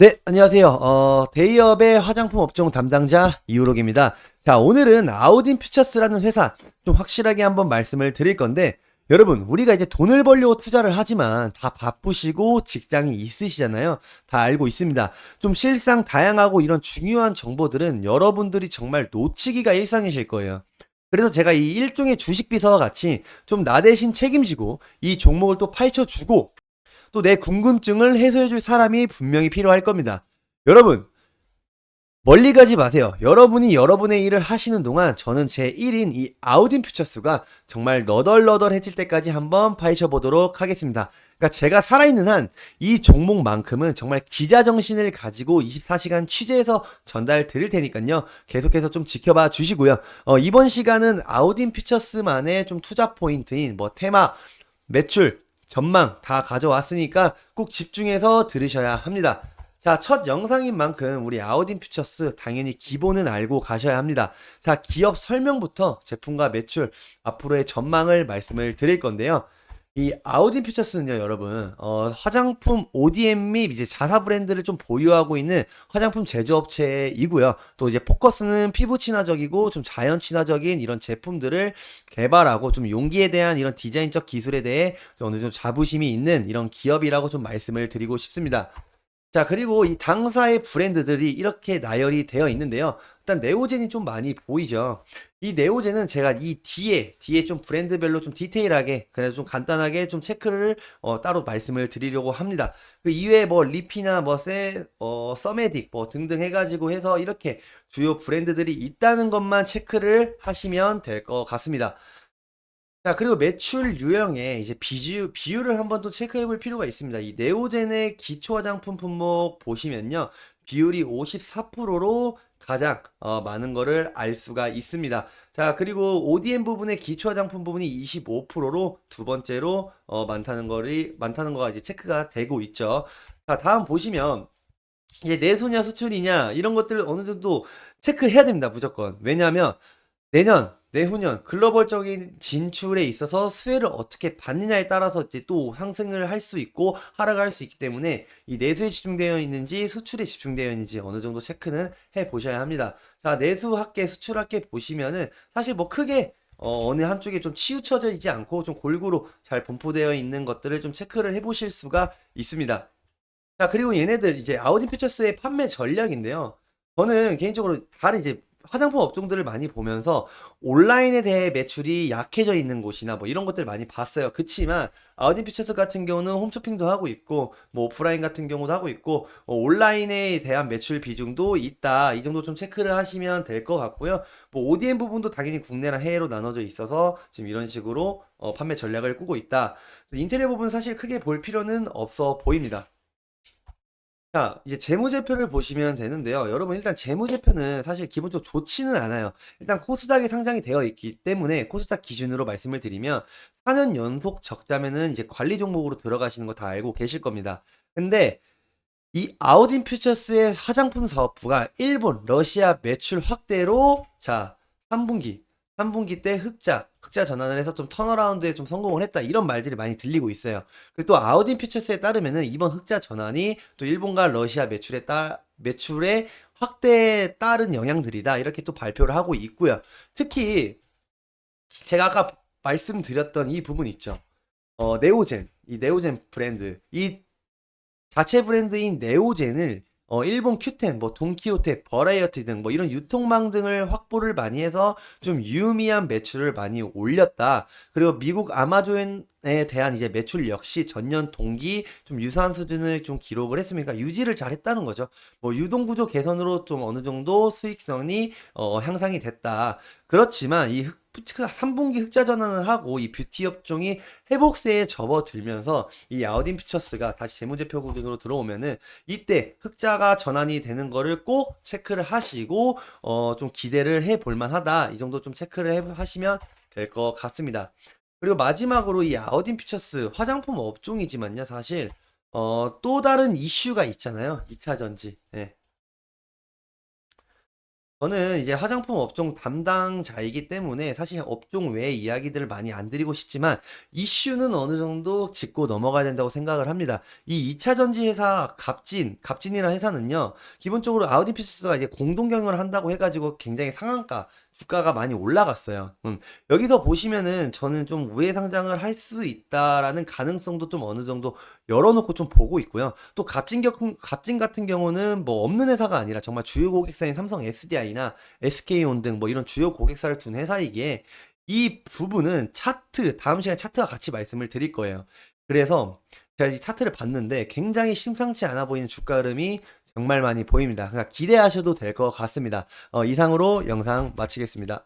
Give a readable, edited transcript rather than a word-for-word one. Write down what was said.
네, 안녕하세요. 대기업의 화장품 업종 담당자 이우록입니다. 자, 오늘은 아우딘 퓨처스라는 회사 좀 확실하게 한번 말씀을 드릴 건데, 여러분, 우리가 이제 돈을 벌려고 투자를 하지만 다 바쁘시고 직장이 있으시잖아요. 다 알고 있습니다. 좀 실상 다양하고 이런 중요한 정보들은 여러분들이 정말 놓치기가 일상이실 거예요. 그래서 제가 이 일종의 주식 비서와 같이 좀 나 대신 책임지고 이 종목을 또 파헤쳐 주고 또 내 궁금증을 해소해줄 사람이 분명히 필요할 겁니다. 여러분, 멀리 가지 마세요. 여러분이 여러분의 일을 하시는 동안 저는 제 1인 이 아우딘 퓨처스가 정말 너덜너덜해질 때까지 한번 파헤쳐 보도록 하겠습니다. 그러니까 제가 살아있는 한 이 종목만큼은 정말 기자 정신을 가지고 24시간 취재해서 전달 드릴 테니까요. 계속해서 좀 지켜봐 주시고요. 이번 시간은 아우딘 퓨처스만의 좀 투자 포인트인 뭐 테마, 매출, 전망 다 가져왔으니까 꼭 집중해서 들으셔야 합니다. 자, 첫 영상인 만큼 우리 아우딘 퓨처스 당연히 기본은 알고 가셔야 합니다. 자, 기업 설명부터 제품과 매출, 앞으로의 전망을 말씀을 드릴 건데요. 이 아우딘 퓨처스는요, 여러분, 화장품 ODM 및 이제 자사 브랜드를 좀 보유하고 있는 화장품 제조업체이고요. 또 이제 포커스는 피부 친화적이고 좀 자연 친화적인 이런 제품들을 개발하고 좀 용기에 대한 이런 디자인적 기술에 대해 좀 어느 정도 자부심이 있는 이런 기업이라고 좀 말씀을 드리고 싶습니다. 자, 그리고 이 당사의 브랜드들이 이렇게 나열이 되어 있는데요. 일단 네오젠이 좀 많이 보이죠. 이 네오젠은 제가 이 뒤에 좀 브랜드별로 좀 디테일하게, 그래서 좀 간단하게 좀 체크를 따로 말씀을 드리려고 합니다. 그 이외에 뭐 리피나 뭐 서메딕 뭐 등등 해가지고 해서 이렇게 주요 브랜드들이 있다는 것만 체크를 하시면 될 것 같습니다. 자, 그리고 매출 유형의 이제 비율을 한번 또 체크해 볼 필요가 있습니다. 이 네오젠의 기초 화장품 품목 보시면요. 비율이 54%로 가장 많은 거를 알 수가 있습니다. 자, 그리고 ODM 부분의 기초 화장품 부분이 25%로 두 번째로 많다는 거가 이제 체크가 되고 있죠. 자, 다음 보시면 이제 내수냐 수출이냐 이런 것들을 어느 정도 체크해야 됩니다. 무조건. 왜냐하면 내년, 내후년 글로벌적인 진출에 있어서 수혜를 어떻게 받느냐에 따라서 이제 또 상승을 할 수 있고 하락을 할 수 있기 때문에 이 내수에 집중되어 있는지 수출에 집중되어 있는지 어느 정도 체크는 해 보셔야 합니다. 자, 내수 합계, 수출 합계 보시면은 사실 뭐 크게 어느 한쪽에 좀 치우쳐져 있지 않고 좀 골고루 잘 분포되어 있는 것들을 좀 체크를 해 보실 수가 있습니다. 자, 그리고 얘네들 이제 아우디 퓨처스의 판매 전략인데요. 저는 개인적으로 다른 이제 화장품 업종들을 많이 보면서 온라인에 대해 매출이 약해져 있는 곳이나 뭐 이런 것들 많이 봤어요. 그치만 아우디 퓨처스 같은 경우는 홈쇼핑도 하고 있고 뭐 오프라인 같은 경우도 하고 있고 온라인에 대한 매출 비중도 있다. 이 정도 좀 체크를 하시면 될 것 같고요. 뭐 ODM 부분도 당연히 국내랑 해외로 나눠져 있어서 지금 이런 식으로 판매 전략을 꾸고 있다. 인테리어 부분 사실 크게 볼 필요는 없어 보입니다. 자, 이제 재무제표를 보시면 되는데요. 여러분, 일단 재무제표는 사실 기본적으로 좋지는 않아요. 일단 코스닥에 상장이 되어 있기 때문에 코스닥 기준으로 말씀을 드리면 4년 연속 적자면은 이제 관리 종목으로 들어가시는 거 다 알고 계실 겁니다. 근데 이 아우딘 퓨처스의 화장품 사업부가 일본, 러시아 매출 확대로 자, 3분기 3분기 때 흑자 전환을 해서 좀 턴어라운드에 좀 성공을 했다. 이런 말들이 많이 들리고 있어요. 그리고 또 아우딘 퓨처스에 따르면은 이번 흑자 전환이 또 일본과 러시아 매출의 확대에 따른 영향들이다. 이렇게 또 발표를 하고 있고요. 특히 제가 아까 말씀드렸던 이 부분 있죠. 네오젠, 이 네오젠 브랜드, 이 자체 브랜드인 네오젠을 일본 큐텐, 뭐 돈키호테, 버라이어티 등 뭐 이런 유통망 등을 확보를 많이 해서 좀 유의미한 매출을 많이 올렸다. 그리고 미국 아마존에 대한 이제 매출 역시 전년 동기 좀 유사한 수준을 좀 기록을 했으니까 유지를 잘 했다는 거죠. 뭐 유동 구조 개선으로 좀 어느 정도 수익성이 향상이 됐다. 그렇지만 이 3분기 흑자 전환을 하고 이 뷰티 업종이 회복세에 접어들면서 이 아우딘 퓨처스가 다시 재무제표 구조로 들어오면은 이때 흑자가 전환이 되는 거를 꼭 체크를 하시고 좀 기대를 해 볼 만하다. 이 정도 좀 체크를 하시면 될 것 같습니다. 그리고 마지막으로 이 아우딘 퓨처스 화장품 업종이지만요. 사실 또 다른 이슈가 있잖아요. 2차 전지. 예. 저는 이제 화장품 업종 담당자이기 때문에 사실 업종 외의 이야기들을 많이 안 드리고 싶지만 이슈는 어느 정도 짚고 넘어가야 된다고 생각을 합니다. 이 2차 전지 회사 갑진이라는 회사는요, 기본적으로 아우디 퓨처스가 이제 공동 경영을 한다고 해가지고 굉장히 상한가, 주가가 많이 올라갔어요. 여기서 보시면은 저는 좀 우회 상장을 할 수 있다라는 가능성도 좀 어느 정도 열어놓고 좀 보고 있고요. 또 갑진 같은 경우는 뭐 없는 회사가 아니라 정말 주요 고객사인 삼성 SDI나 SK온 등 뭐 이런 주요 고객사를 둔 회사이기에 이 부분은 다음 시간에 차트와 같이 말씀을 드릴 거예요. 그래서 제가 이 차트를 봤는데 굉장히 심상치 않아 보이는 주가 흐름이 정말 많이 보입니다. 그러니까 기대하셔도 될 것 같습니다. 이상으로 영상 마치겠습니다.